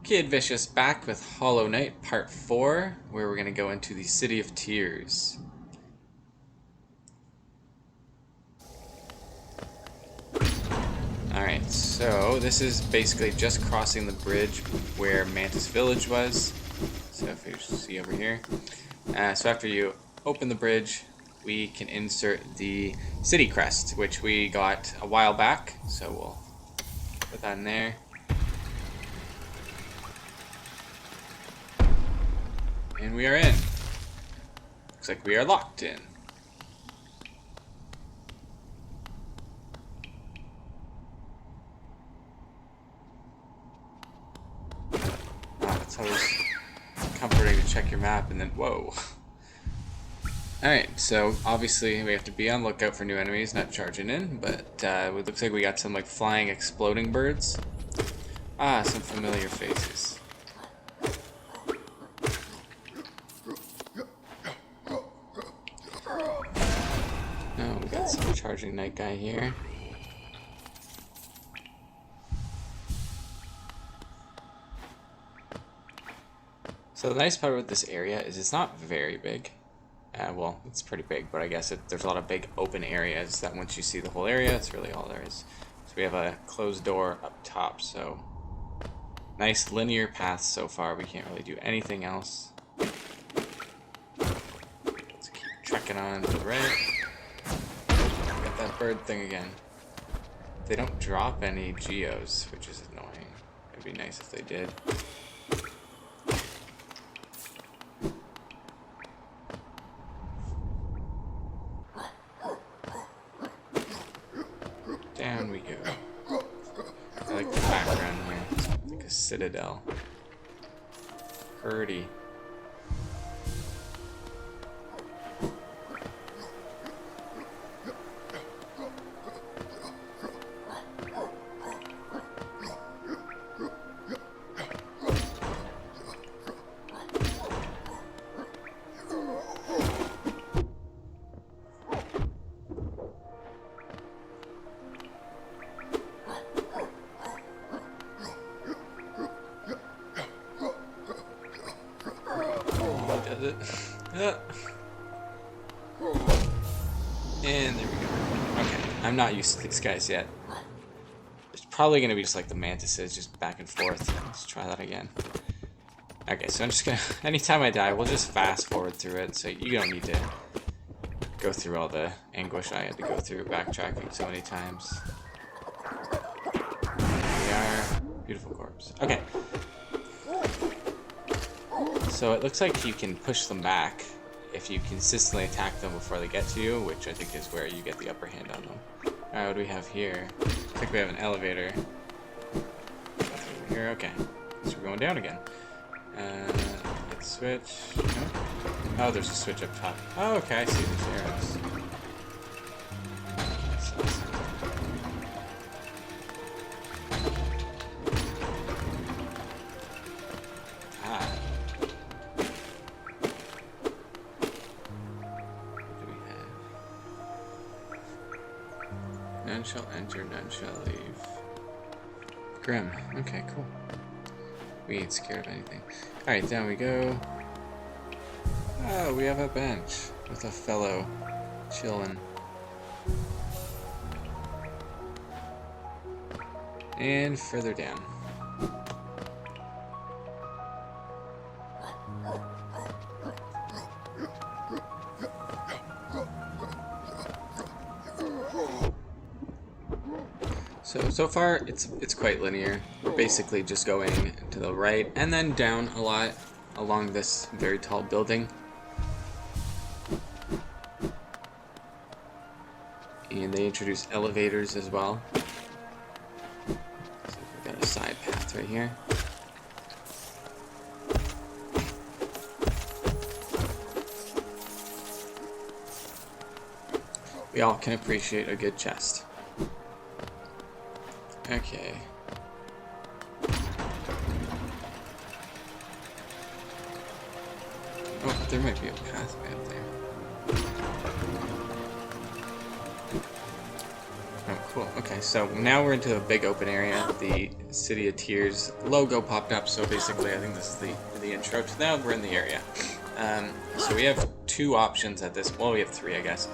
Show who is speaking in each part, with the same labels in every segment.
Speaker 1: Kid Vicious back with Hollow Knight Part 4, where we're going to go into the City of Tears. Alright, so this is basically just crossing the bridge where Mantis Village was. So if you see over here. So after you open the bridge, we can insert the city crest, which we got a while back. So we'll put that in there. And we are in. Looks like we are locked in. It's always comforting to check your map and then, whoa. Alright, so obviously we have to be on lookout for new enemies, not charging in, but it looks like we got some like flying exploding birds. Ah, some familiar faces. Oh, we got some charging night guy here. So the nice part about this area is it's not very big. Well, it's pretty big, but I guess there's a lot of big open areas that once you see the whole area, it's really all there is. So we have a closed door up top, so nice linear path so far. We can't really do anything else. Let's keep trekking on to the right. Got that bird thing again. They don't drop any geos, which is annoying. It'd be nice if they did. Down we go. I like the background here. It's like a citadel. Pretty. And there we go. Okay, I'm not used to these guys yet. It's probably going to be just like the mantises, just back and forth. Let's try that again. Okay, so I'm just going to... Anytime I die, we'll just fast forward through it, so you don't need to go through all the anguish I had to go through backtracking so many times. There we are. Beautiful corpse. Okay. So it looks like you can push them back if you consistently attack them before they get to you, which I think is where you get the upper hand on them. Alright, what do we have here? Looks like we have an elevator. Over here, okay. So we're going down again. Let's switch. No? Oh, there's a switch up top. Oh, okay, I see these arrows. None shall enter, none shall leave. Grim. Okay, cool. We ain't scared of anything. Alright, down we go. Oh, we have a bench with a fellow chillin'. And further down. So far, it's quite linear. We're basically just going to the right and then down a lot along this very tall building. And they introduce elevators as well. So we've got a side path right here. We all can appreciate a good chest. Okay. Oh, there might be a pathway up there. Oh, Cool. Okay, so now we're into a big open area. The City of Tears logo popped up, so basically I think this is the intro to now we're in the area. So we have two options at this, well we have three I guess.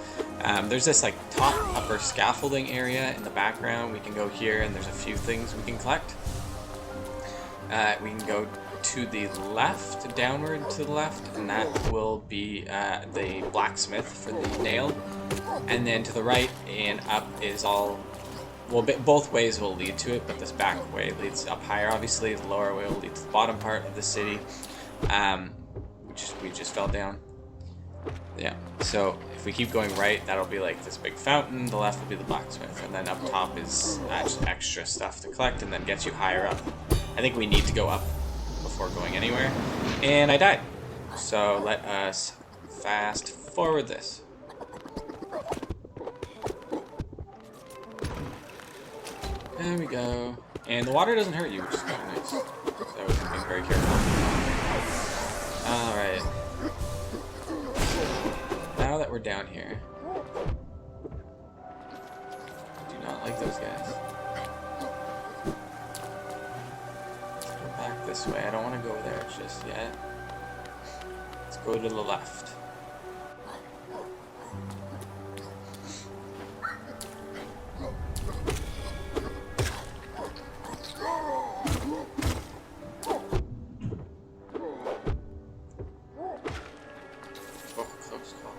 Speaker 1: There's this like top upper scaffolding area in the background. We can go here and there's a few things we can collect. We can go to the left, downward to the left, and that will be the blacksmith for the nail. And then to the right and up is all, well, both ways will lead to it, but this back way leads up higher, obviously. The lower way will lead to the bottom part of the city, which we just fell down. Yeah, so if we keep going right, that'll be like this big fountain. The left will be the blacksmith, and then up top is extra stuff to collect, and then gets you higher up. I think we need to go up before going anywhere. And I died. So let us fast forward this. There we go. And the water doesn't hurt you, which is kind of nice. So we're being very careful. Alright. Now that we're down here. I do not like those guys. Back this way. I don't want to go there just yet. Let's go to the left. Oh, close call.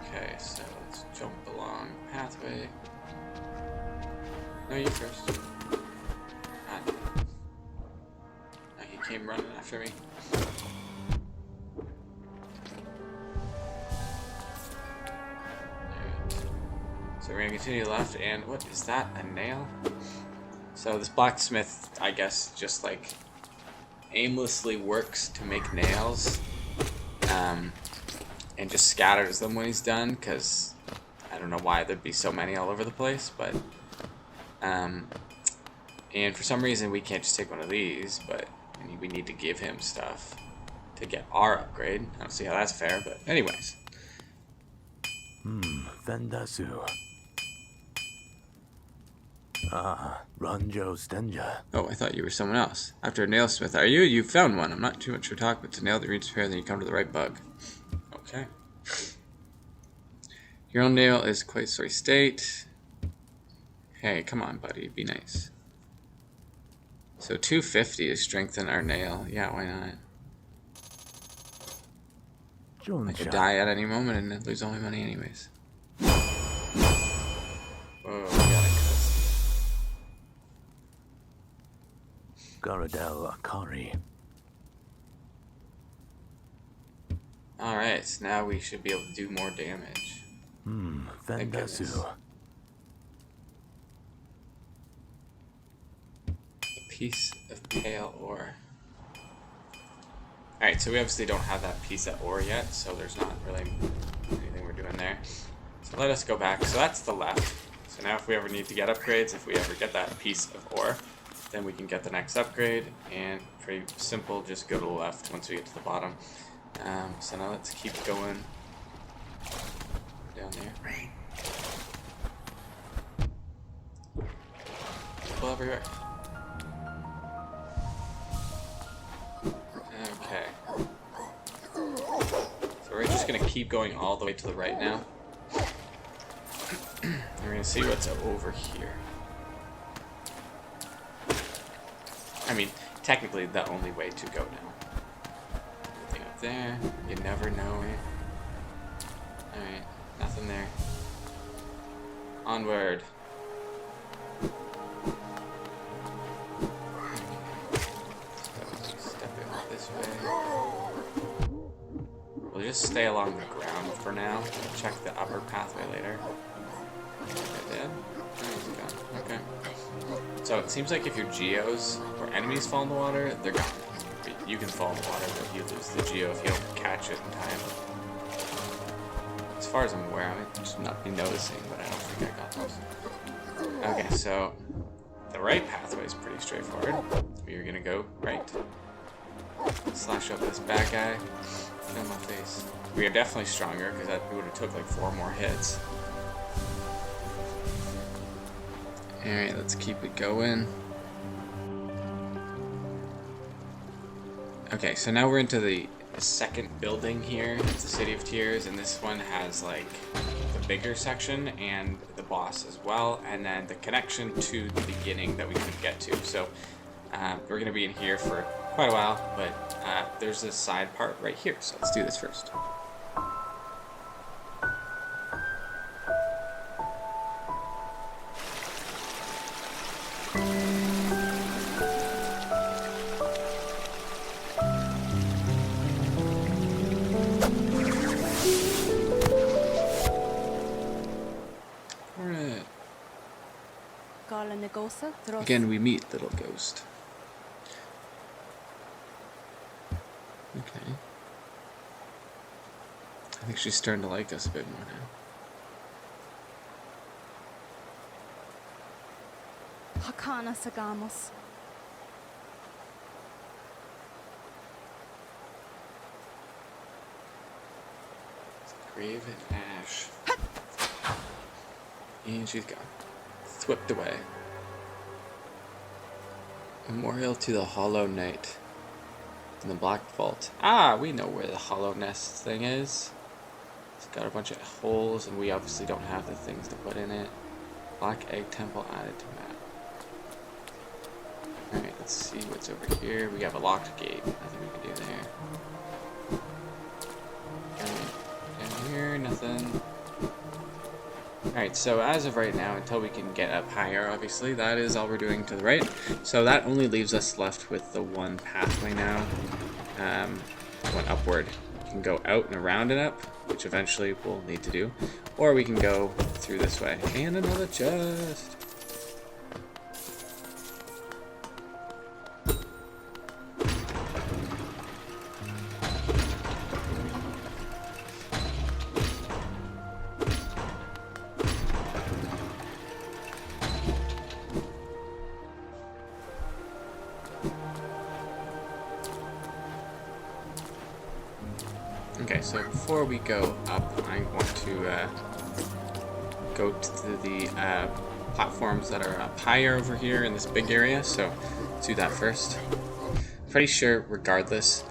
Speaker 1: Okay, so let's jump along pathway. No, you first. Ah, no, he came running after me. Alright. So we're gonna continue left, and what is that? A nail? So this blacksmith, I guess, just like aimlessly works to make nails. And just scatters them when he's done, because I don't know why there'd be so many all over the place, but and for some reason we can't just take one of these, but we need to give him stuff to get our upgrade. I don't see how that's fair, but anyways.
Speaker 2: Vendasu. Ah, Ranjo Stenja.
Speaker 1: Oh, I thought you were someone else. After a nailsmith, are you? You found one. I'm not too much to talk, but to nail the reeds fair, then you come to the right bug. Okay. Your own nail is quite sorry state. Hey, come on, buddy. Be nice. So 250 to strengthen our nail. Yeah, why not? I could die at any moment and lose all my money anyways. Whoa, we got a cutscene.
Speaker 2: Garadel Akari.
Speaker 1: Alright, so now we should be able to do more damage.
Speaker 2: Vendasu.
Speaker 1: A piece of pale ore. Alright, so we obviously don't have that piece of ore yet, so there's not really anything we're doing there. So let us go back. So that's the left. So now if we ever need to get upgrades, if we ever get that piece of ore, then we can get the next upgrade, and pretty simple, just go to the left once we get to the bottom. So now let's keep going down there. People everywhere. Okay. So we're just gonna keep going all the way to the right now. We're gonna see what's over here. I mean, technically the only way to go now. Nothing up there. You never know. Alright, nothing there. Onward. Step in this way. We'll just stay along the ground for now. Check the upper pathway later. Is it dead? Oh, he's gone. Okay. So it seems like if your geos or enemies fall in the water, they're gone. You can fall in the water, but you lose the geo if you don't catch it in time. As far as I'm aware, I might just not be noticing, but I don't think I got those. Okay, so the right pathway is pretty straightforward. You're gonna go right. Slash up this bad guy. Get on my face. We are definitely stronger because that would have took like 4 more hits. Alright, let's keep it going. Okay, so now we're into the second building here. It's the City of Tears, and this one has like the bigger section and the boss as well, and then the connection to the beginning that we couldn't get to. So we're going to be in here for quite a while, but there's this side part right here, so let's do this first. Again, we meet Little Ghost. Okay. I think she's starting to like us a bit more now.
Speaker 3: Hakana Sagamos.
Speaker 1: Graven Ash. And she's gone. Swept away. Memorial to the Hollow Knight in the Black Vault. Ah, we know where the Hollow Nest thing is. It's got a bunch of holes, and we obviously don't have the things to put in it. Black Egg Temple added to map. Alright, let's see what's over here. We have a locked gate. Nothing we can do there. Down here, nothing. Alright, so as of right now, until we can get up higher, obviously, that is all we're doing to the right. So that only leaves us left with the one pathway now. One upward. We can go out and around and up, which eventually we'll need to do. Or we can go through this way. And another chest! Okay, so before we go up, I want to go to the platforms that are up higher over here in this big area, so let's do that first. Pretty sure, regardless,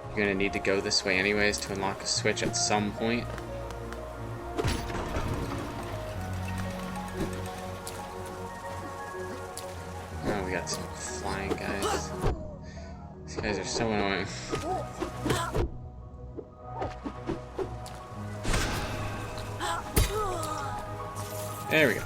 Speaker 1: you're going to need to go this way anyways to unlock a switch at some point. Oh, we got some flying guys. These guys are so annoying. There we go.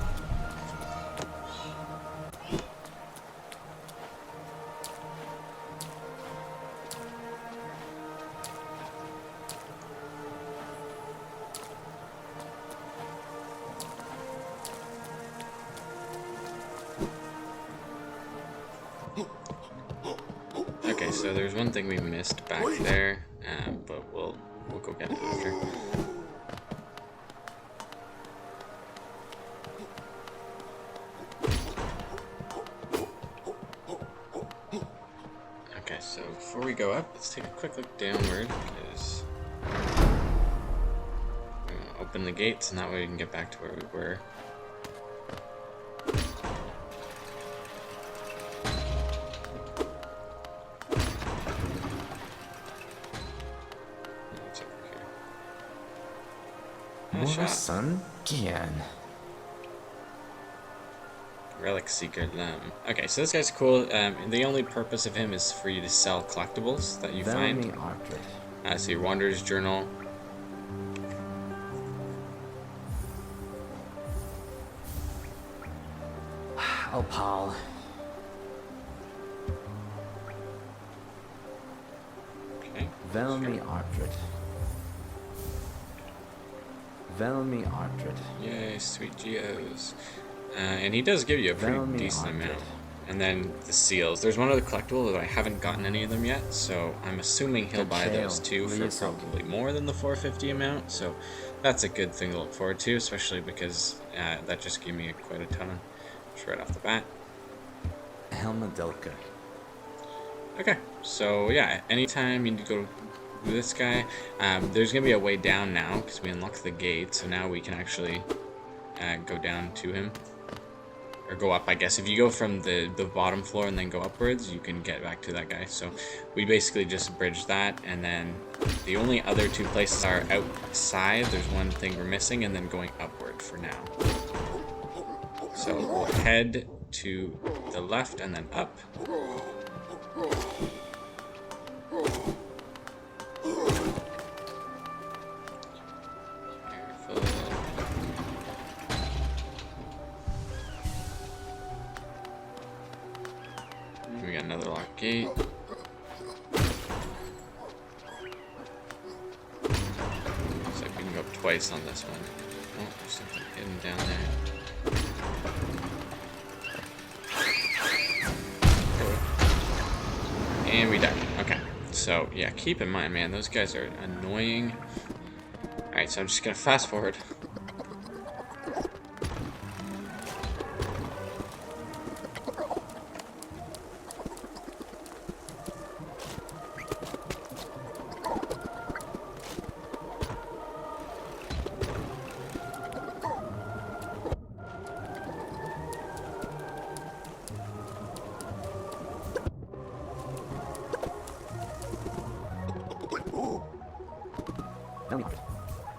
Speaker 1: Okay, so there's one thing we missed back there, but we'll go get it after. Okay, so before we go up, let's take a quick look downward, because we're going to open the gates, and that way we can get back to where we were. What's over here? A shop.
Speaker 4: Son Gian.
Speaker 1: Relic Seeker Lamb. Okay, so this guy's cool. The only purpose of him is for you to sell collectibles that you find. So your Wanderer's Journal.
Speaker 4: Oh, Paul.
Speaker 1: Okay.
Speaker 4: Velmi Artred. Velmi Artred.
Speaker 1: Yay, sweet geos. And he does give you a pretty
Speaker 4: Velmi
Speaker 1: decent
Speaker 4: Artred.
Speaker 1: amount. And then the seals. There's one other collectible that I haven't gotten any of them yet, so I'm assuming he'll buy those too for probably more than the 450 amount. So that's a good thing to look forward to, especially because that just gave me quite a ton, just right off the bat.
Speaker 4: Helma Delka.
Speaker 1: Okay, so yeah, anytime you need to go this guy. There's gonna be a way down now because we unlocked the gate, so now we can actually go down to him. Or go up, I guess. If you go from the bottom floor and then go upwards, you can get back to that guy. So we basically just bridged that, and then the only other two places are outside. There's one thing we're missing, and then going upward for now. So we'll head to the left and then up. We got another locked gate. Looks like we can go up twice on this one. Oh, there's something hidden down there. And we died. Okay. So, yeah, keep in mind, man, those guys are annoying. Alright, so I'm just gonna fast forward.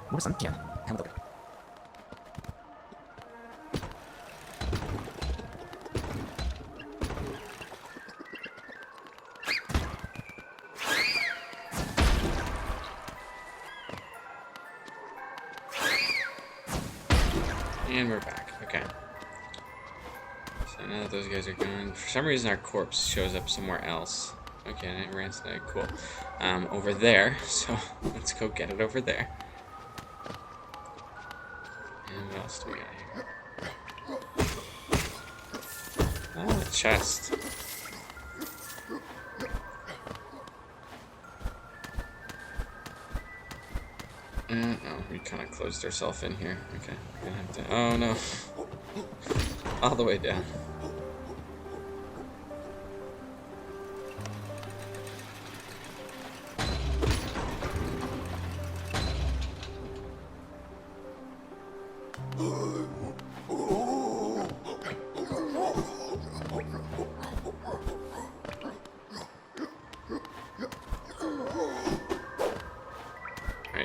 Speaker 4: What Sanctum?
Speaker 1: And we're back. Okay. So now that those guys are gone, for some reason our corpse shows up somewhere else. Okay, Rancid Egg, cool. Over there, so let's go get it over there. And what else do we got here? Ah, a chest. Oh, we kind of closed ourselves in here. Okay, we're gonna have to. Oh no! All the way down.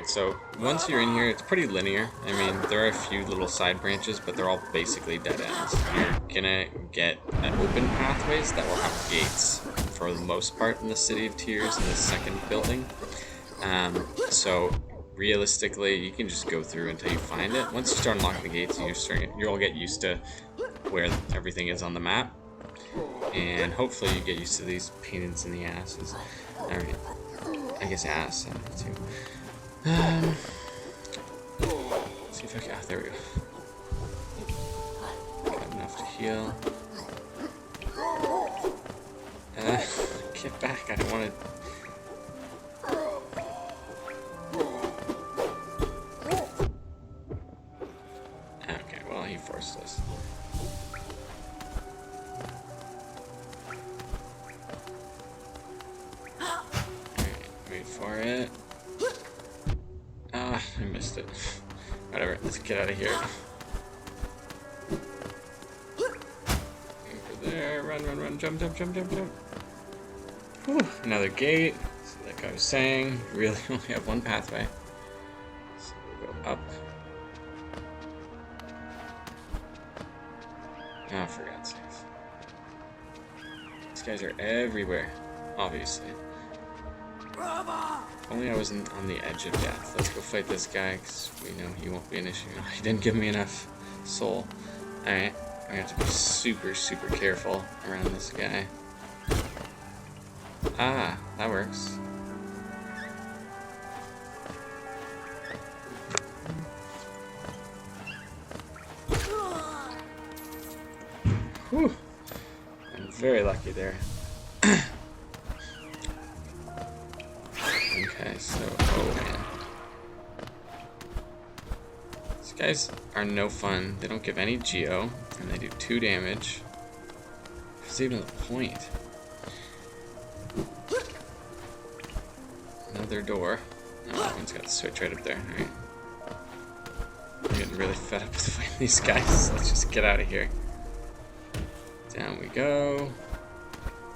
Speaker 1: So once you're in here, it's pretty linear. I mean, there are a few little side branches, but they're all basically dead ends. You're gonna get open pathways that will have gates for the most part in the City of Tears in the second building. So realistically, you can just go through until you find it. Once you start unlocking the gates, you'll get used to where everything is on the map, and hopefully you get used to these pains in the asses. All right, I guess ass too. Let's see if I can. There we go. Got enough to heal. Get back. I don't want to. Okay, well, he forced us. Alright, wait for it. Ah, I missed it. Whatever, let's get out of here. Over there, run, run, run, jump, jump, jump, jump, jump. Whew, another gate. So like I was saying, you really only have one pathway. So we'll go up. Oh, for God's sakes. These guys are everywhere, obviously. If only I wasn't on the edge of death. Let's go fight this guy, because we know he won't be an issue. He didn't give me enough soul. Alright, I have to be super, super careful around this guy. Ah, that works. Whew. I'm very lucky there. Okay, so, oh man. These guys are no fun. They don't give any geo, and they do 2 damage. What's even the point? No, another door. Oh, that one's got the switch right up there. Alright. I'm getting really fed up with fighting these guys. Let's just get out of here. Down we go.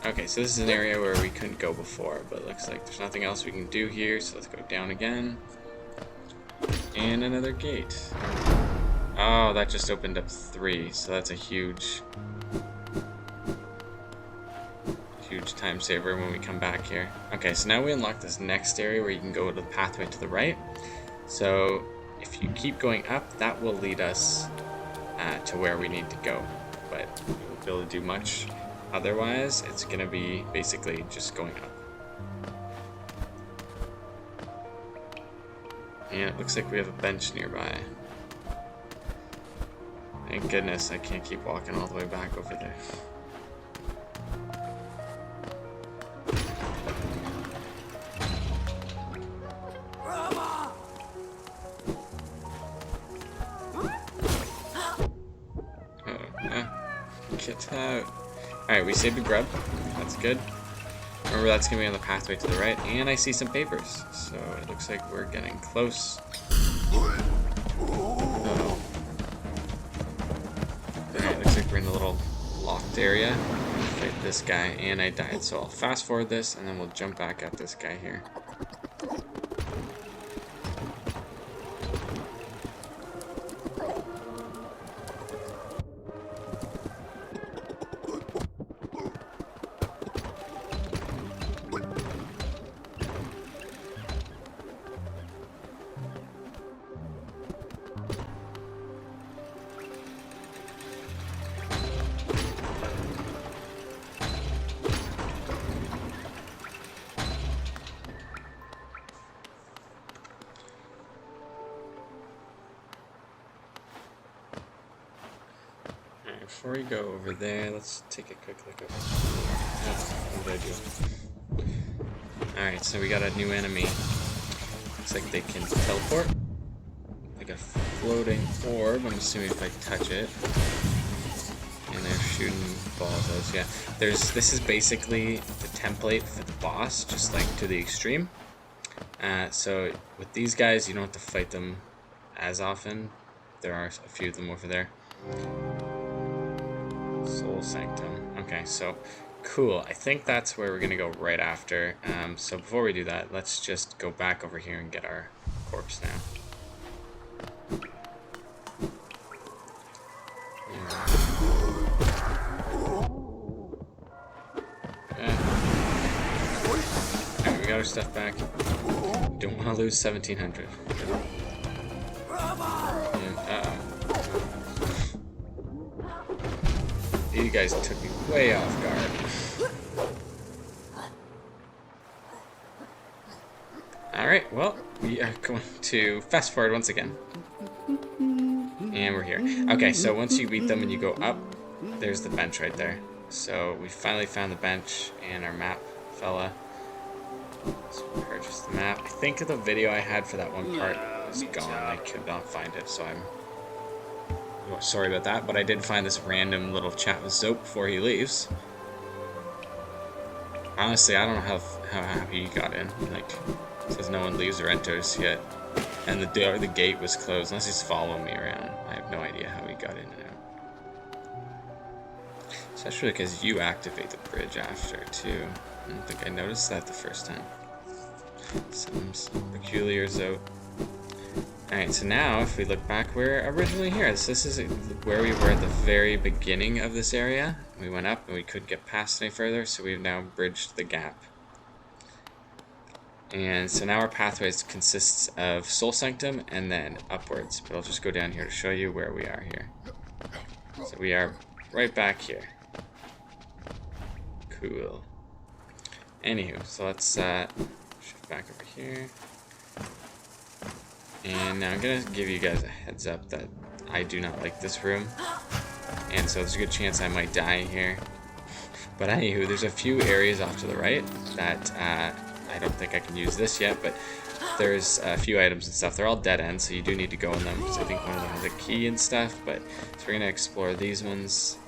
Speaker 1: Okay, so this is an area where we couldn't go before, but it looks like there's nothing else we can do here, so let's go down again. And another gate. Oh, that just opened up 3, so that's a huge time saver when we come back here. Okay, so now we unlock this next area where you can go to the pathway to the right. So if you keep going up, that will lead us to where we need to go, but we won't be able to do much otherwise. It's gonna be basically just going up. And it looks like we have a bench nearby. Thank goodness I can't keep walking all the way back over there. Get out. Alright, we saved a grub. That's good. Remember, that's going to be on the pathway to the right. And I see some papers. So it looks like we're getting close. Uh-oh. Alright, looks like we're in the little locked area. Fight this guy, and I died. So I'll fast forward this, and then we'll jump back at this guy here. Before we go over there, let's take a quick look at what did I do? Alright, so we got a new enemy. Looks like they can teleport. Like a floating orb, I'm assuming if I touch it. And they're shooting balls at us, yeah. This is basically the template for the boss, just like to the extreme. So with these guys, you don't have to fight them as often. There are a few of them over there. Sanctum. Okay, so cool. I think that's where we're gonna go right after. So before we do that, let's just go back over here and get our corpse now. Alright, we got our stuff back. Don't want to lose 1700. You guys took me way off guard. Alright, well, we are going to fast forward once again. And we're here. Okay, so once you beat them and you go up, there's the bench right there. So we finally found the bench and our map fella. So we'll purchase the map. I think the video I had for that one part is gone. I could not find it, so I'm sorry about that, but I did find this random little chat with Zope before he leaves. Honestly, I don't know how happy he got in. Like, it says no one leaves or enters yet. And the gate was closed, unless he's following me around. I have no idea how he got in and out. Especially because you activate the bridge after, too. I don't think I noticed that the first time. Some peculiar Zope. Alright, so now if we look back, we're originally here. This is where we were at the very beginning of this area. We went up and we couldn't get past any further, so we've now bridged the gap. And so now our pathways consists of Soul Sanctum and then upwards. But I'll just go down here to show you where we are here. So we are right back here. Cool. Anywho, so let's shift back over here. And now I'm going to give you guys a heads up that I do not like this room. And so there's a good chance I might die here. But anywho, there's a few areas off to the right that I don't think I can use this yet, but there's a few items and stuff. They're all dead ends, so you do need to go in them, because I think one of them has a key and stuff. But so we're going to explore these ones.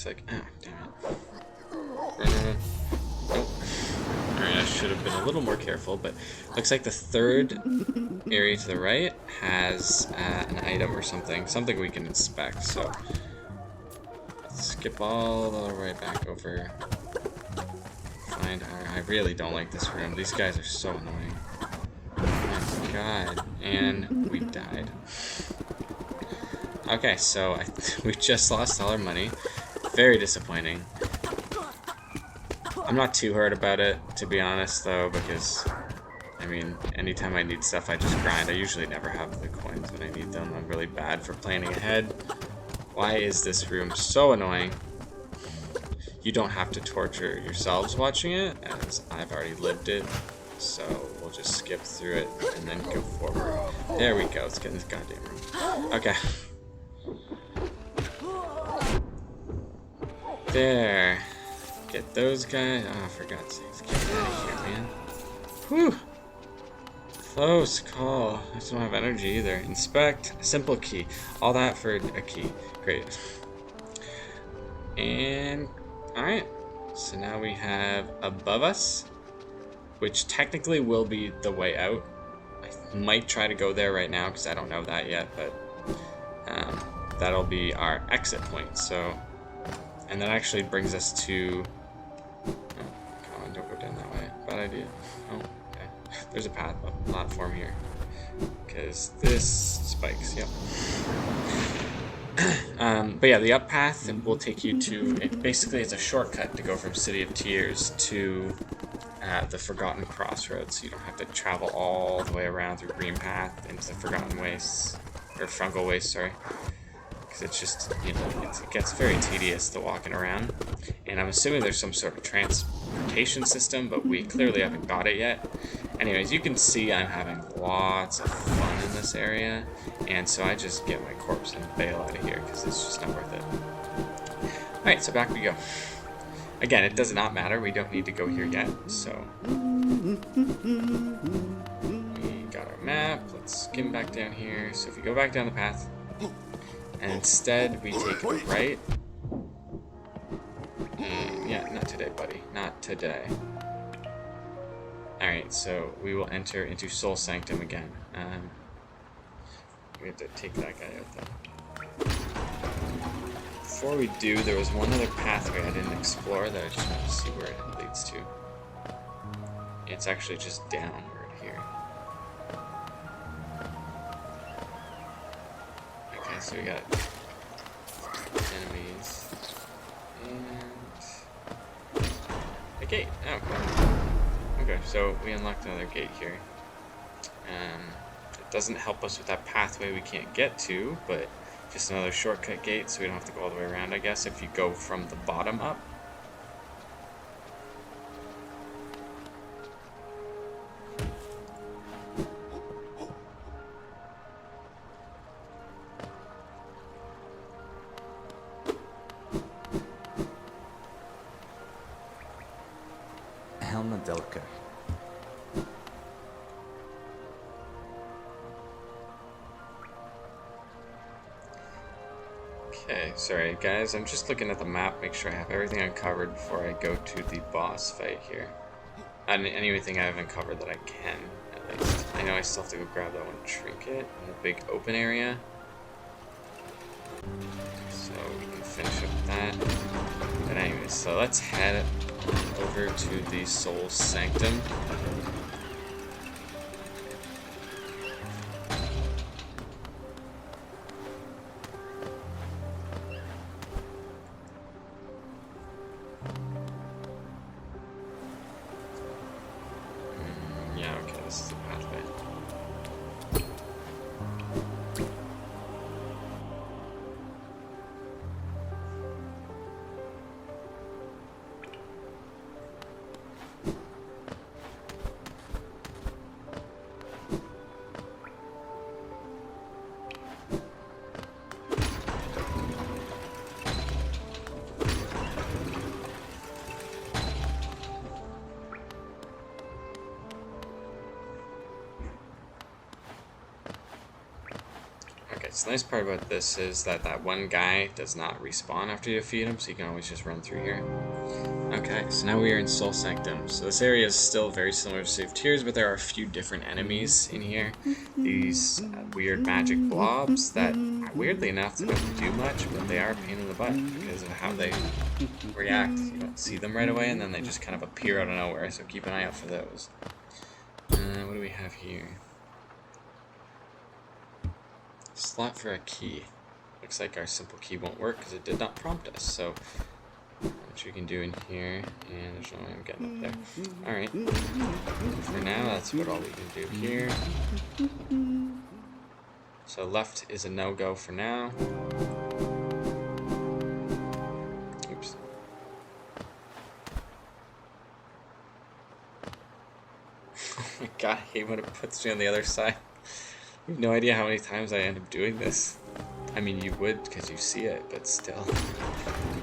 Speaker 1: like, oh, damn it. Nope. Alright, I should have been a little more careful, but looks like the third area to the right has an item or something we can inspect. So let's skip all the way back over. Find our. I really don't like this room. These guys are so annoying. Oh my god. And we died. Okay, so we just lost all our money. Very disappointing. I'm not too hurt about it, to be honest, though, because, I mean, anytime I need stuff, I just grind. I usually never have the coins when I need them. I'm really bad for planning ahead. Why is this room so annoying? You don't have to torture yourselves watching it, as I've already lived it. So we'll just skip through it and then go forward. There we go. Let's get in this goddamn room. Okay. There. Get those guys. Oh, for God's sakes. Get out of here, man. Whew. Close call. I just don't have energy either. Inspect. Simple key. All that for a key. Great. And, alright. So now we have above us, which technically will be the way out. I might try to go there right now because I don't know that yet, but that'll be our exit point. So, and that actually brings us to. Oh, come on, don't go down that way. Bad idea. Oh, okay. There's a path, a platform here, because this spikes. Yep. But yeah, the up path will take you to. Basically, it's a shortcut to go from City of Tears to the Forgotten Crossroads, so you don't have to travel all the way around through Green Path into the Forgotten Wastes, or Fungal Waste, sorry, because it's just, you know, it gets very tedious to walking around, and I'm assuming there's some sort of transportation system, but we clearly haven't got it yet. Anyways, you can see I'm having lots of fun in this area, and so I just get my corpse and bail out of here, because it's just not worth it. Alright, so back we go. Again, it does not matter. We don't need to go here yet, so we got our map. Let's skim back down here. So if you go back down the path, and instead we take a right. And yeah, not today, buddy. Not today. Alright, so we will enter into Soul Sanctum again. We have to take that guy out though. Before we do, there was one other pathway I didn't explore that I just want to see where it leads to. It's actually just downward here. Okay, so we got enemies and a gate. Oh, okay. Okay, so we unlocked another gate here. It doesn't help us with that pathway we can't get to, but just another shortcut gate, so we don't have to go all the way around, I guess, if you go from the bottom up.
Speaker 4: Helma Delka.
Speaker 1: Okay, sorry guys, I'm just looking at the map, make sure I have everything uncovered before I go to the boss fight here. And anything I haven't covered that I can, at least. I know I still have to go grab that one trinket in the big open area. So we can finish up that. But anyways, so let's head over to the Soul Sanctum. Yeah, okay, this is the pathway. So the nice part about this is that that one guy does not respawn after you feed him, so you can always just run through here. Okay, so now we are in Soul Sanctum. So this area is still very similar to Save Tears, but there are a few different enemies in here. These weird magic blobs that, weirdly enough, they don't do much, but they are a pain in the butt because of how they react. You don't see them right away, and then they just kind of appear out of nowhere, so keep an eye out for those. What do we have here? Slot for a key. Looks like our simple key won't work because it did not prompt us, so what you can do in here, and there's no way I'm getting up there. Alright, for now that's what all we can do here. So left is a no-go for now. Oops. Oh my god, I hate when it puts me on the other side. You have no idea how many times I end up doing this. I mean, you would because you see it, but still.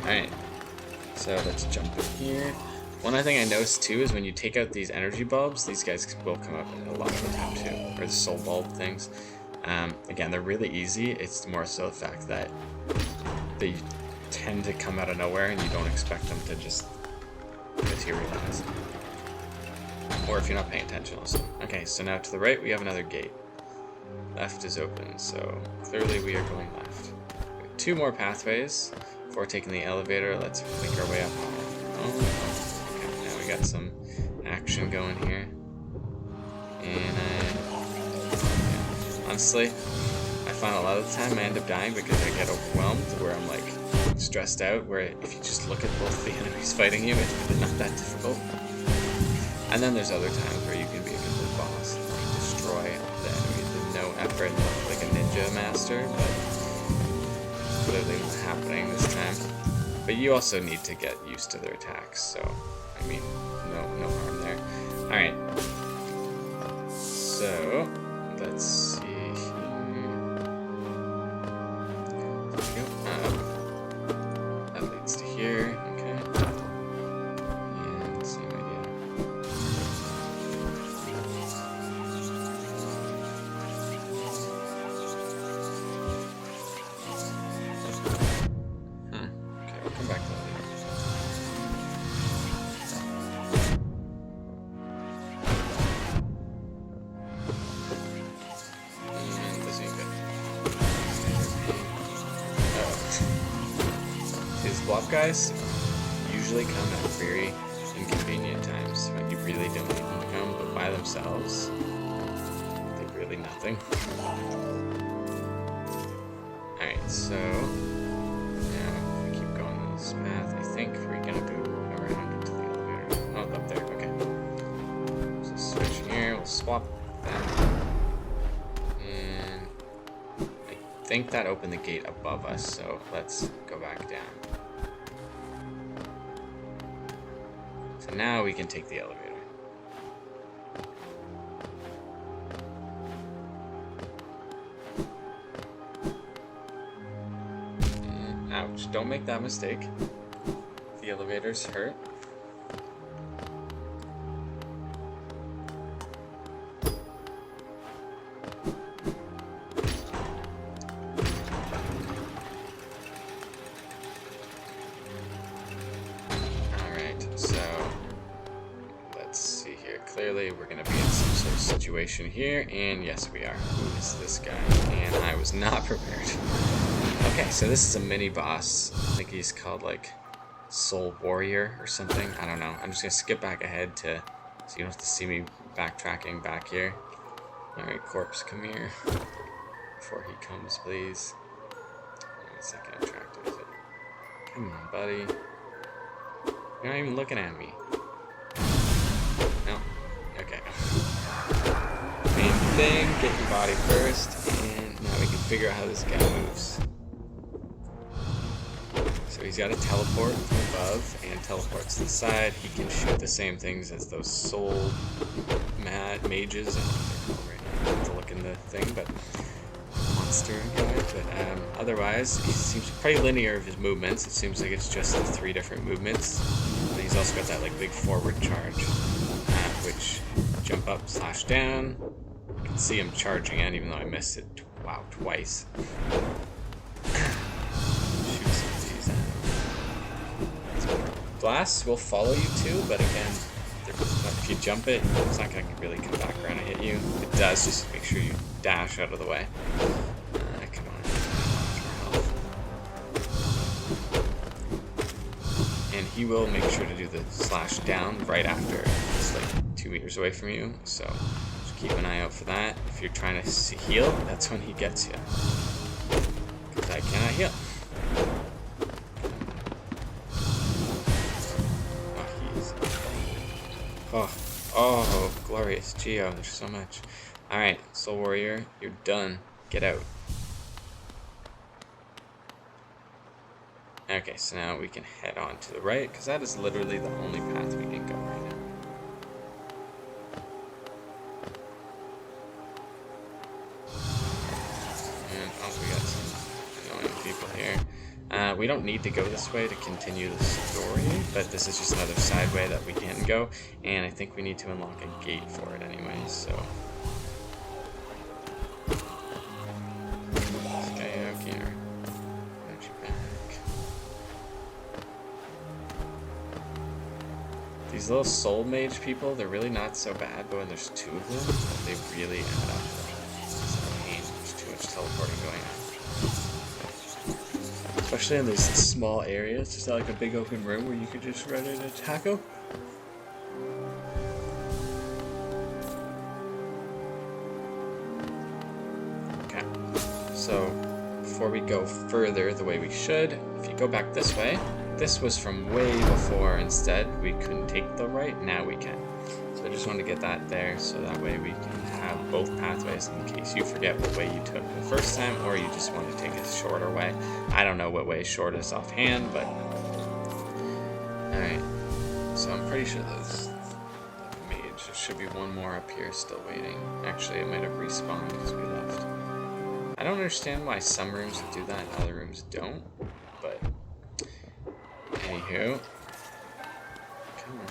Speaker 1: Alright. So let's jump in here. One other thing I noticed too is when you take out these energy bulbs, these guys will come up a lot of the time too, or the soul bulb things. Again, they're really easy. It's more so the fact that they tend to come out of nowhere and you don't expect them to just materialize. Or if you're not paying attention also. Okay, so now to the right we have another gate. Left is open, so clearly we are going left. We have 2 more pathways. Before taking the elevator, let's make our way up. Oh, okay, now we got some action going here. And honestly, I find a lot of the time I end up dying because I get overwhelmed, where I'm like stressed out, where if you just look at both the enemies fighting you, it's not that difficult. And then there's other times where you can be a complete boss and like, destroy the enemy with no effort, like a ninja master, but clearly not happening this time. But you also need to get used to their attacks, so I mean, no harm there. Alright. So let's see here. There we go. That leads to here, okay. And same idea. Okay, we'll come back to that later. And this ain't good. These block guys usually come at very inconvenient times when you really don't need them to come, but by themselves, they're really nothing. Alright, so now if we keep going on this path, I think we're gonna go around into the elevator. Oh, up there, okay. So switch here, we'll swap that. And I think that opened the gate above us, so let's go back down. So now we can take the elevator. And ouch, don't make that mistake. The elevators hurt. Clearly, we're going to be in some sort of situation here, and yes, we are. Who is this guy? And I was not prepared. Okay, so this is a mini-boss. I think he's called, like, Soul Warrior or something. I don't know. I'm just going to skip back ahead so you don't have to see me backtracking back here. Alright, corpse, come here. Before he comes, please. Wait a second, attractive, is it? Come on, buddy. You're not even looking at me. No. Okay. Main thing, get your body first, and now we can figure out how this guy moves. So he's got a teleport from above and teleports to the side. He can shoot the same things as those soul mages. I don't know what they're called right now. I have to look in the thing, but monster guy. But otherwise, he seems pretty linear of his movements. It seems like it's just the 3 different movements. And he's also got that like big forward charge, which jump up / down. You can see him charging in, even though I missed it Wow, twice. Shoot some of these out. Blasts will follow you too, but again, if you jump it, it's not going to really come back around and hit you. If it does, just make sure you dash out of the way. Come on. And he will make sure to do the slash down right after it's like 2 meters away from you, so just keep an eye out for that. If you're trying to heal, that's when he gets you. Because I cannot heal. Oh, glorious Geo, there's so much. Alright, Soul Warrior, you're done. Get out. Okay, so now we can head on to the right, because that is literally the only path we can go right now. And we got some annoying people here. We don't need to go this way to continue the story, but this is just another side way that we can go, and I think we need to unlock a gate for it anyway, so... This guy out here. Aren't you back? These little soul mage people, they're really not so bad, but when there's two of them, they really add up. It's a pain. There's too much teleporting going on. Especially in these small areas, just not like a big open room where you could just run in and attack them. Okay, so before we go further the way we should, if you go back this way, this was from way before. Instead, we couldn't take the right, now we can. So I just wanted to get that there so that way we can have both pathways in case you forget what way you took the first time or you just want to take a shorter way. I don't know what way is shortest offhand, but... Alright, so I'm pretty sure there's mage. There should be one more up here still waiting. Actually, it might have respawned because we left. I don't understand why some rooms do that and other rooms don't, but... Anywho. Come on.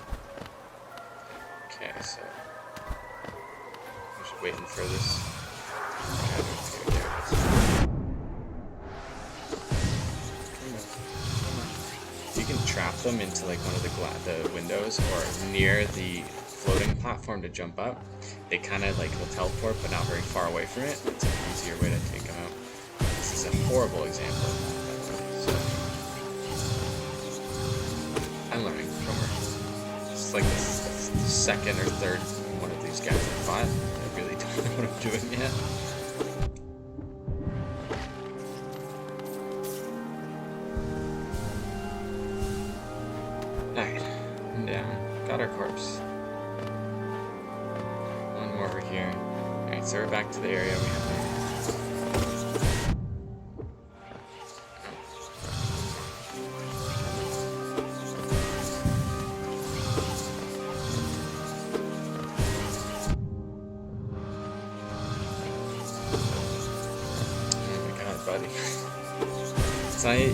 Speaker 1: Okay, so... I'm just waiting for this. You can trap them into like one of the windows or near the floating platform to jump up. They kind of like will teleport, but not very far away from it. It's an easier way to take them out. This is a horrible example of that, by the way. So I'm learning. Don't worry. It's like the second or third one of these guys I fought. I really don't know what I'm doing yet. Alright, I'm down. Got our corpse. One more over here. Alright, so we're back to the area we have been. Buddy.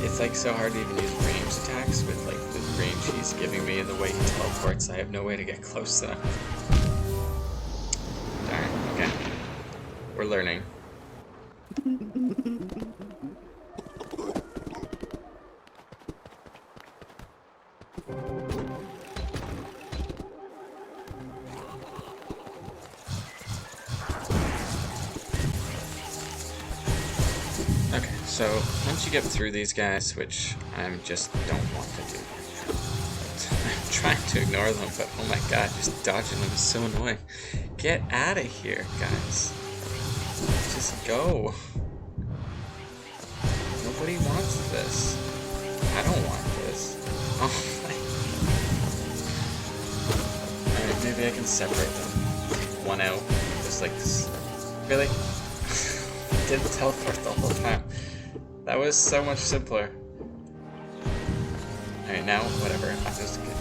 Speaker 1: It's like so hard to even use ranged attacks with like the range he's giving me and the way he teleports. I have no way to get close enough. Darn, okay. We're learning. Okay, so once you get through these guys, which I just don't want to do, I'm trying to ignore them, but oh my god, just dodging them is so annoying. Get out of here, guys. Just go. Nobody wants this. I don't want this. Oh my. Alright, maybe I can separate them. Take one out. Just like this. Really? Didn't teleport the whole time. That was so much simpler. Alright, now, whatever. I'm just gonna...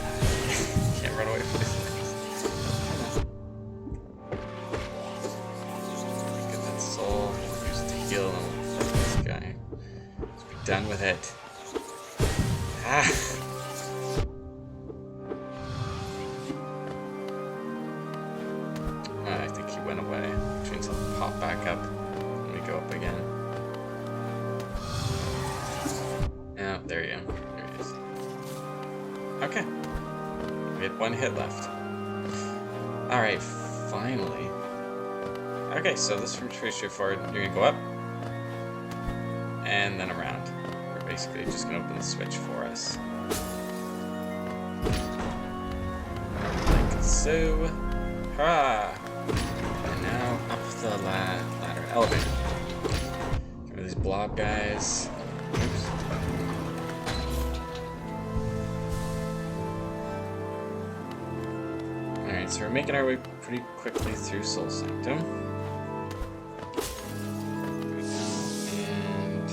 Speaker 1: can't run away from these things. Get that soul. Use it to heal this guy. Let's be done with it. Ah! I think he went away, which means he'll pop back up when we go up again. Okay. We had 1 hit left. Alright, finally. Okay, so this is pretty straightforward. You're gonna go up, and then around. We're basically just gonna open the switch for us. Like so. Hurrah! And now up the ladder. Elevator. Give me these blob guys. Oops. Alright, so we're making our way pretty quickly through Soul Sanctum. There we go. And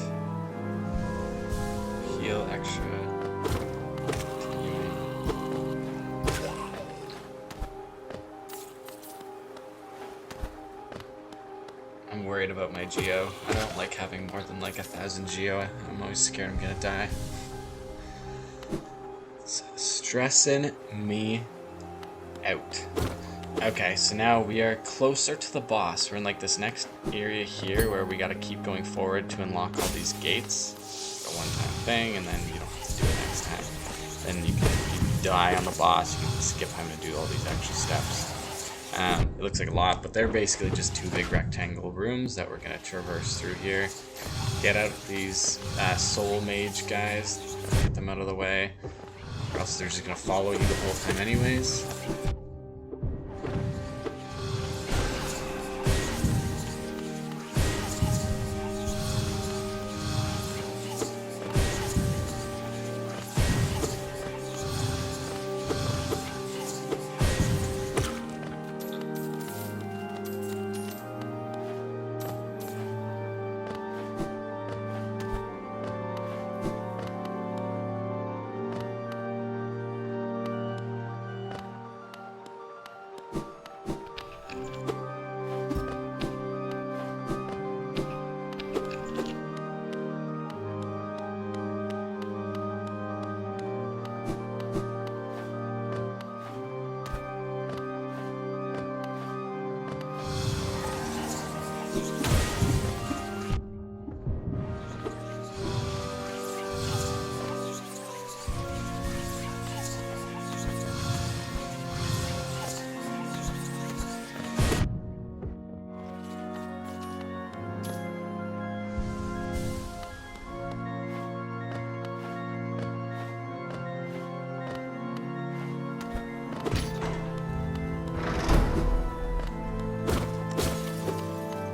Speaker 1: heal extra. I'm worried about my Geo. I don't like having more than like 1,000 Geo. I'm always scared I'm gonna die. It's stressing me out. Okay, so now we are closer to the boss. We're in like this next area here where we gotta keep going forward to unlock all these gates. It's a one-time thing, and then you don't have to do it next time. Then you can, if you die on the boss, you can skip having to do all these extra steps. It looks like a lot, but they're basically just 2 big rectangle rooms that we're gonna traverse through here. Get out these soul mage guys, get them out of the way, or else they're just gonna follow you the whole time anyways.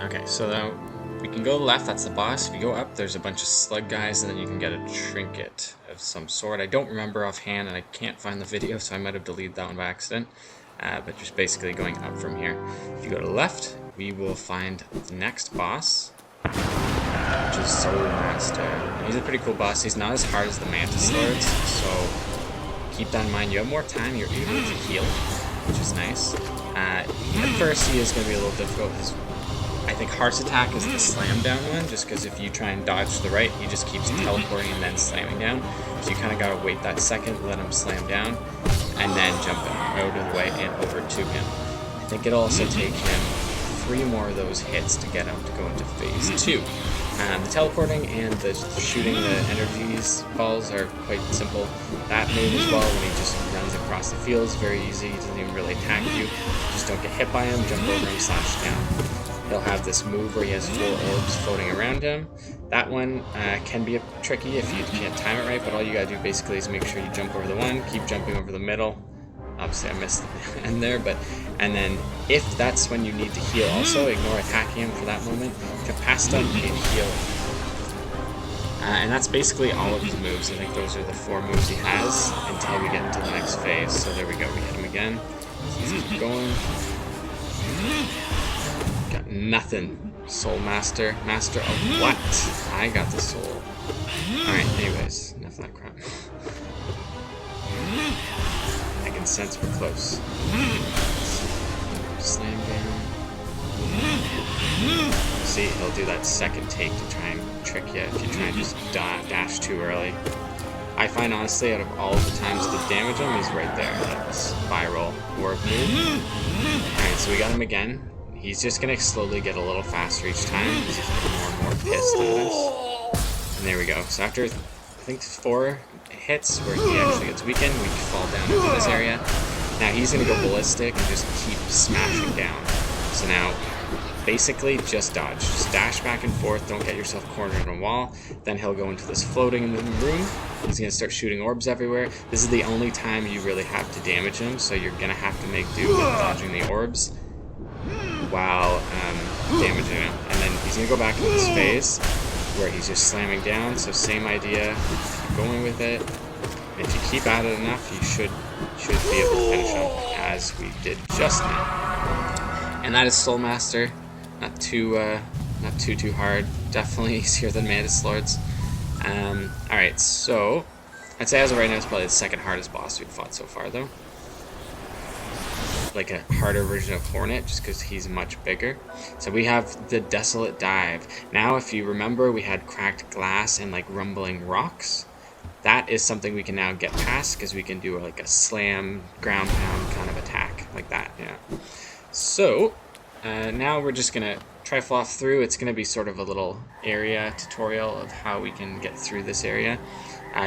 Speaker 1: Okay, so now we can go left, that's the boss. If you go up, there's a bunch of slug guys, and then you can get a trinket of some sort. I don't remember offhand, and I can't find the video, so I might have deleted that one by accident. But just basically going up from here. If you go to the left, we will find the next boss, which is Soul Master. And he's a pretty cool boss. He's not as hard as the Mantis Lords, so keep that in mind. You have more time, you're able to heal, which is nice. At first, he is going to be a little difficult. I think Heart's attack is the slam down one, just because if you try and dodge to the right, he just keeps teleporting and then slamming down. So you kind of gotta wait that second, let him slam down, and then jump out of the way and over to him. I think it'll also take him 3 more of those hits to get him to go into phase 2. The teleporting and the shooting the energies balls are quite simple. That move as well, when he just runs across the field, is very easy. He doesn't even really attack you. Just don't get hit by him, jump over him, slash down. He'll have this move where he has 4 orbs floating around him. That one can be tricky if you can't time it right, but all you gotta do basically is make sure you jump over the one, keep jumping over the middle. Obviously I missed the end there, and then if that's when you need to heal also, ignore attacking him for that moment, capacitate and heal. And that's basically all of his moves. I think those are the 4 moves he has until we get into the next phase. So there we go, we hit him again. Let's keep going. Got nothing. Soul Master. Master of what? I got the soul. Alright, anyways, enough of that crap. I can sense we're close. Slam down. See, he'll do that second take to try and trick you if you try and just dash too early. I find, honestly, out of all of the times to damage him, he's right there. That spiral orb move. Alright, so we got him again. He's just gonna slowly get a little faster each time because he's more and more pissed at us. And there we go. So after I think 4 hits where he actually gets weakened, we fall down into this area. Now he's going to go ballistic and just keep smashing down. So now, basically, just dodge. Just dash back and forth, don't get yourself cornered in a wall. Then he'll go into this floating room. He's going to start shooting orbs everywhere. This is the only time you really have to damage him, so you're going to have to make do with dodging the orbs while damaging him. And then he's going to go back into this phase where he's just slamming down, so same idea, keep going with it. And if you keep at it enough, you should be able to finish him, as we did just now. And that is Soul Master. Not too hard. Definitely easier than Mantis Lords. Alright, so I'd say as of right now, it's probably the second hardest boss we've fought so far, though. Like a harder version of Hornet, just because he's much bigger. So we have the Desolate Dive. Now, if you remember, we had cracked glass and like rumbling rocks. That is something we can now get past, because we can do like a slam, ground pound kind of attack, like that, yeah. So, now we're just going to trifle off through. It's going to be sort of a little area tutorial of how we can get through this area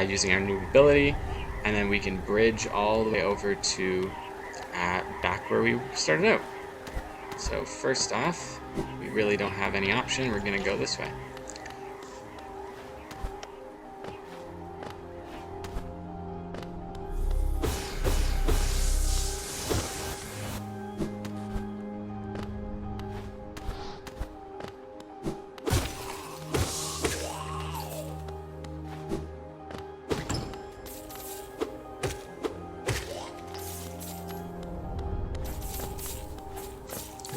Speaker 1: using our new ability, and then we can bridge all the way over to back where we started out. So first off, we really don't have any option. We're going to go this way.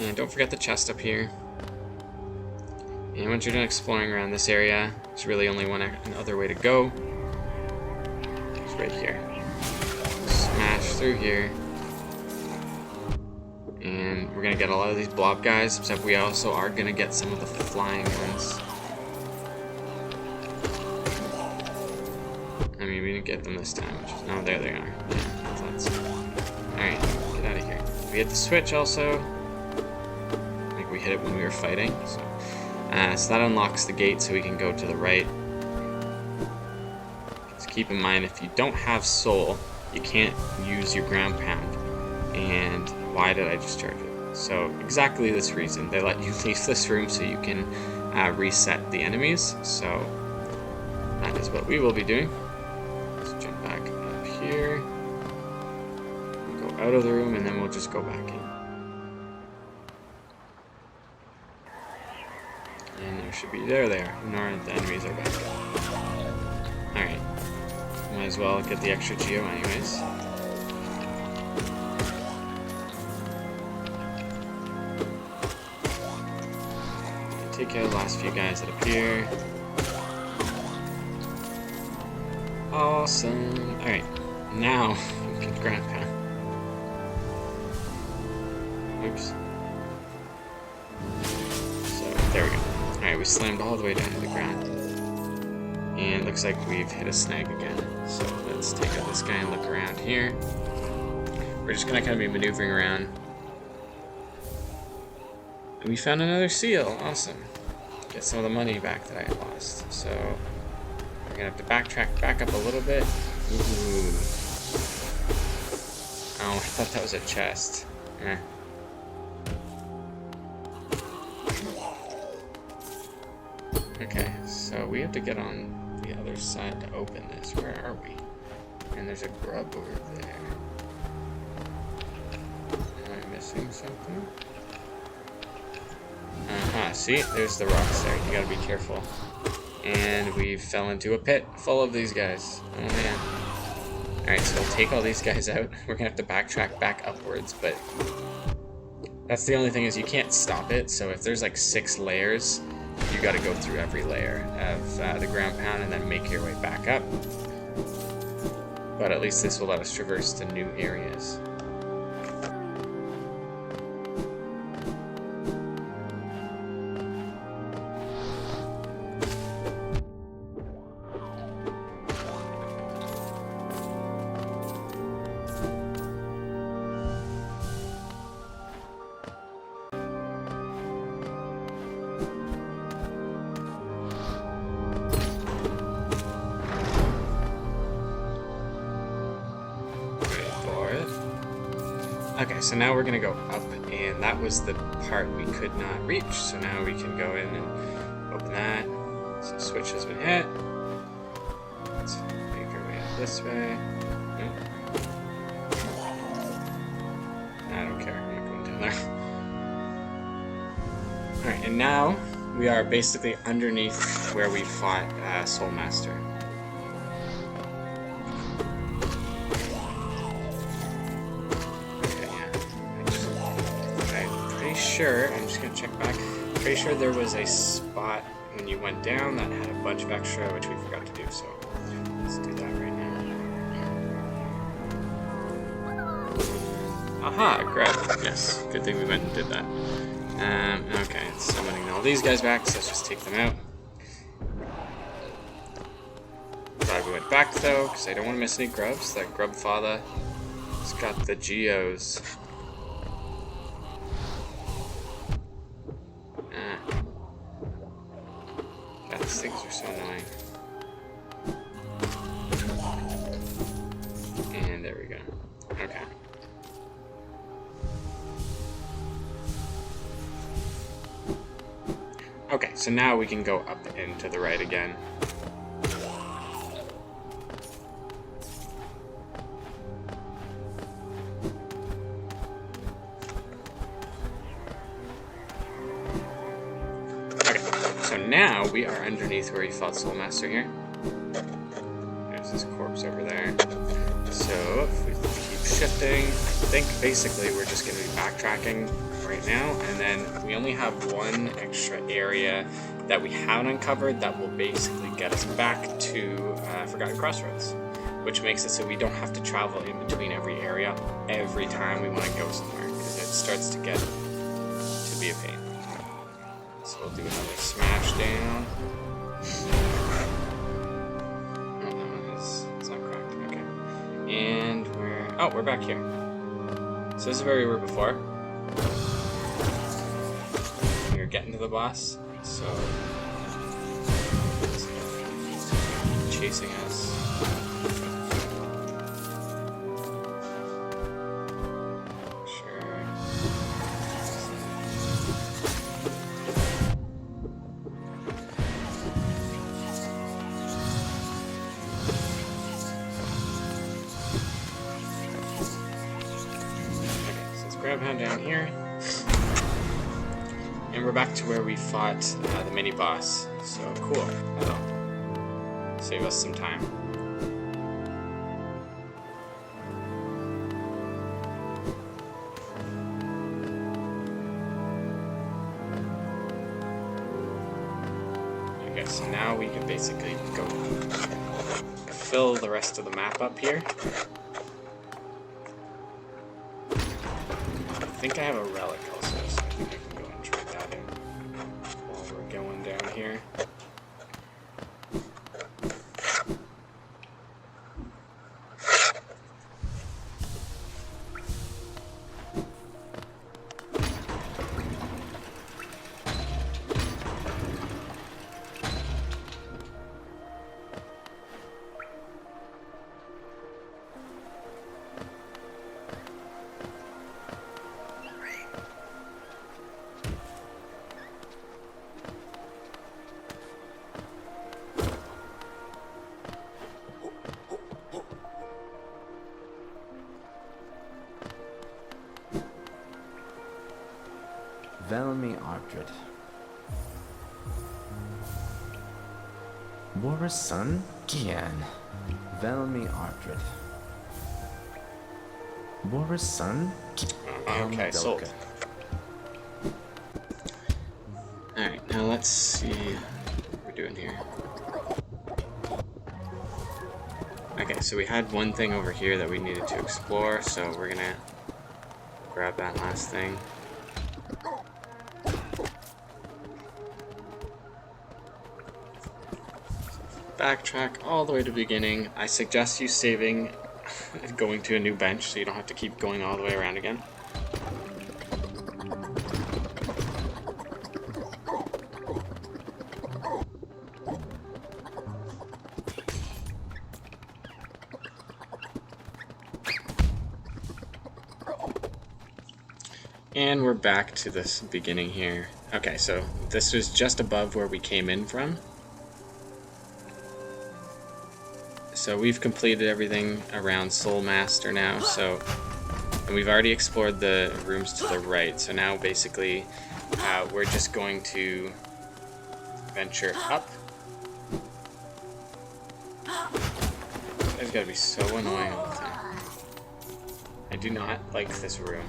Speaker 1: And don't forget the chest up here. And once you're done exploring around this area, there's really only one other way to go. It's right here. Smash through here. And we're going to get a lot of these blob guys, except we also are going to get some of the flying ones. I mean, we didn't get them this time. No, there they are. Yeah, alright, get out of here. We hit the switch also. We hit it when we were fighting, so that unlocks the gate so we can go to the right. Just keep in mind, if you don't have soul, you can't use your ground pound. And why did I just charge it? So exactly this reason. They let you leave this room so you can reset the enemies, so that is what we will be doing. Let's jump back up here, go out of the room, and then we'll just go back in. And there should be, there they are. Nor the enemies are back. Alright. Might as well get the extra geo anyways. Take care of the last few guys that appear. Awesome. Alright. Now we can ground pound. Oops. So there we go. Alright, we slammed all the way down to the ground. And looks like we've hit a snag again. So let's take out this guy and look around here. We're just gonna kind of be maneuvering around. And we found another seal. Awesome. Get some of the money back that I had lost. So we're gonna have to backtrack back up a little bit. Ooh. Oh, I thought that was a chest. Eh. Okay, so we have to get on the other side to open this. Where are we? And there's a grub over there. Am I missing something? See? There's the rocks there. You gotta be careful. And we fell into a pit full of these guys. Oh man. Alright, so we'll take all these guys out. We're gonna have to backtrack back upwards, but that's the only thing, is you can't stop it. So if there's like 6 layers, you got to go through every layer of the ground pound and then make your way back up. But at least this will let us traverse to new areas. Okay, so now we're gonna go up, and that was the part we could not reach. So now we can go in and open that. So switch has been hit. Let's make our way up this way. Nope. I don't care. I'm not going down there. Alright, and now we are basically underneath where we fought Soul Master. Okay, yeah. I'm pretty sure, I'm just gonna check back. Pretty sure there was a spot when you went down that had a bunch of extra, which we forgot to do, so let's do that right now. Aha, Grub. Yes, good thing we went and did that. Okay, it's summoning all these guys back, so let's just take them out. Glad we went back though, because I don't want to miss any grubs. That grub father has got the geos. God, these things are so annoying. And there we go. Okay. Okay, so now we can go up and to the right again. Okay, so now we are underneath where we fought Soul Master here. There's this corpse over there. So if we keep shifting, I think basically we're just going to be backtracking right now, and then we only have one extra area that we haven't uncovered that will basically get us back to Forgotten Crossroads, which makes it so we don't have to travel in between every area every time we want to go somewhere, because it starts to get to be a pain. So we'll do another smash down. Oh, that one is, it's not correct. Okay. And we're back here. So this is where we were before. You're getting to the boss, so chasing us. Sure. Okay, so let's grab him down here. And we're back to where we fought the mini boss. So cool. That'll save us some time. Okay, so now we can basically go fill the rest of the map up here. I think I have a relic also, so I think I can go and try that in while we're going down here.
Speaker 4: Velmi Artrit. Boris' son? Gian. Velmi Artrit. Boris' son?
Speaker 1: Okay, sold. Alright, now let's see what we're doing here. Okay, so we had one thing over here that we needed to explore, so we're gonna grab that last thing. Backtrack all the way to the beginning. I suggest you saving going to a new bench so you don't have to keep going all the way around again. And we're back to this beginning here. Okay, so this was just above where we came in from. So we've completed everything around Soul Master now, and we've already explored the rooms to the right, so now basically we're just going to venture up. It's gotta be so annoying all the time. I do not like this room.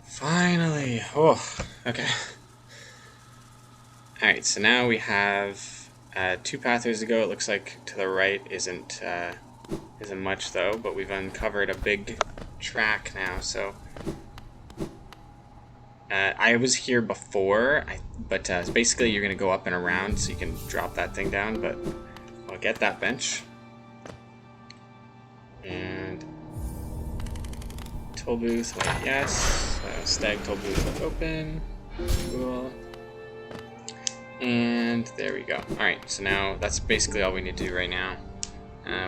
Speaker 1: Finally! Oh, okay. Alright, so now we have 2 pathways to go. It looks like to the right isn't much though, but we've uncovered a big track now, so I was here before, but basically you're going to go up and around so you can drop that thing down, but I'll get that bench. And toll booth, like, yes. Stag toll booth open. Cool. And there we go. Alright, so now that's basically all we need to do right now.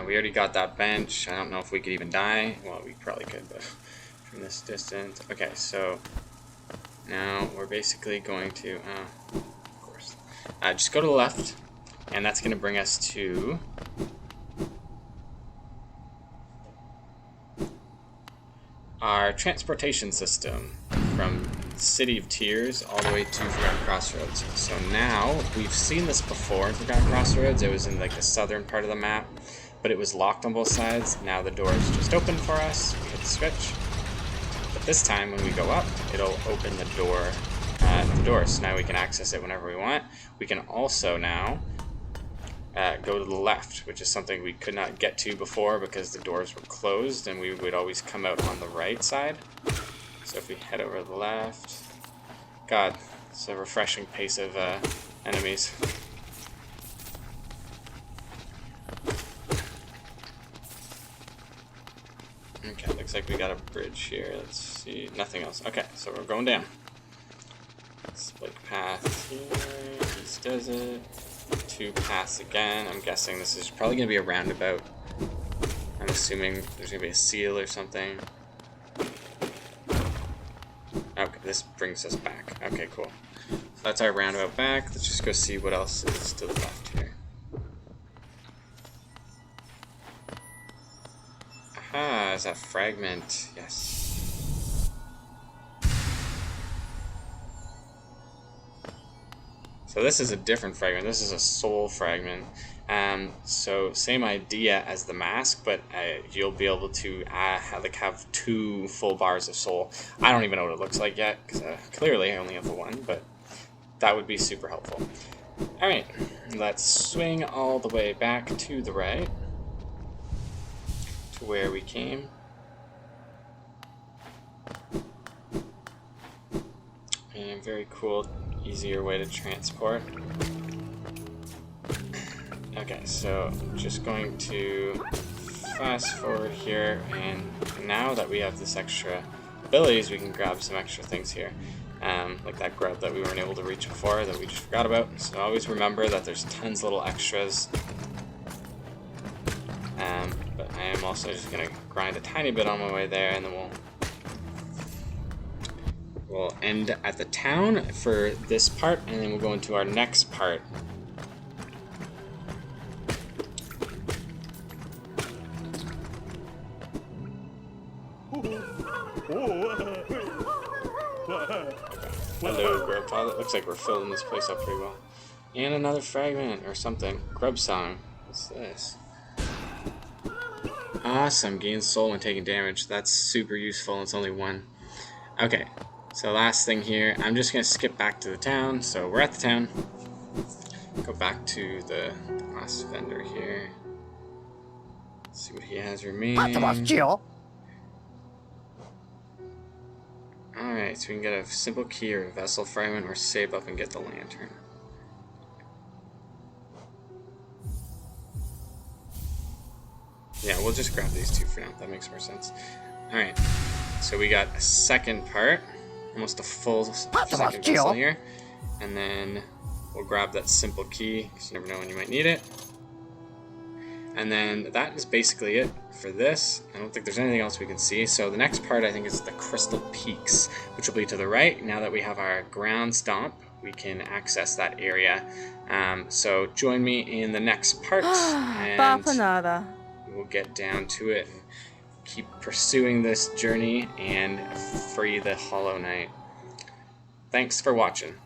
Speaker 1: We already got that bench. I don't know if we could even die. Well, we probably could, but from this distance. Okay, so now we're basically going to, of course, just go to the left, and that's going to bring us to our transportation system from City of Tears all the way to Forgotten Crossroads. So now, we've seen this before in Forgotten Crossroads. It was in like the southern part of the map, but it was locked on both sides. Now the door is just open for us. We hit the switch. But this time, when we go up, it'll open the door. So now we can access it whenever we want. We can also now go to the left, which is something we could not get to before because the doors were closed, and we would always come out on the right side. So if we head over to the left, God, it's a refreshing pace of enemies. Okay, looks like we got a bridge here. Let's see, nothing else. Okay, so we're going down. Split path here, East Desert. 2 paths again. I'm guessing this is probably going to be a roundabout. I'm assuming there's going to be a seal or something. Okay, this brings us back. Okay, cool. So that's our roundabout back. Let's just go see what else is to the left here. Aha, is that Fragment? Yes. So this is a different fragment. This is a soul fragment. So same idea as the mask, but you'll be able to have 2 full bars of soul. I don't even know what it looks like yet, because clearly I only have the 1, but that would be super helpful. Alright, let's swing all the way back to the right, to where we came. And very cool, easier way to transport. Okay, so just going to fast forward here, and now that we have this extra abilities, we can grab some extra things here. Like that grub that we weren't able to reach before that we just forgot about. So always remember that there's tons of little extras. But I am also just going to grind a tiny bit on my way there, and then we'll end at the town for this part, and then we'll go into our next part. Hello, Grandpa. It looks like we're filling this place up pretty well. And another fragment or something. Grub song. What's this? Awesome. Gains soul when taking damage. That's super useful. It's only one. Okay. So last thing here. I'm just going to skip back to the town. So we're at the town. Go back to the last vendor here. See what he has remaining. Alright, so we can get a simple key or a vessel fragment, or save up and get the lantern. Yeah, we'll just grab these two for now. That makes more sense. Alright, so we got a second part. Almost a full second vessel here. And then we'll grab that simple key, because you never know when you might need it. And then that is basically it for this. I don't think there's anything else we can see. So the next part, I think, is the Crystal Peaks, which will be to the right. Now that we have our ground stomp, we can access that area. So join me in the next part, and we'll get down to it and keep pursuing this journey and free the Hollow Knight. Thanks for watching.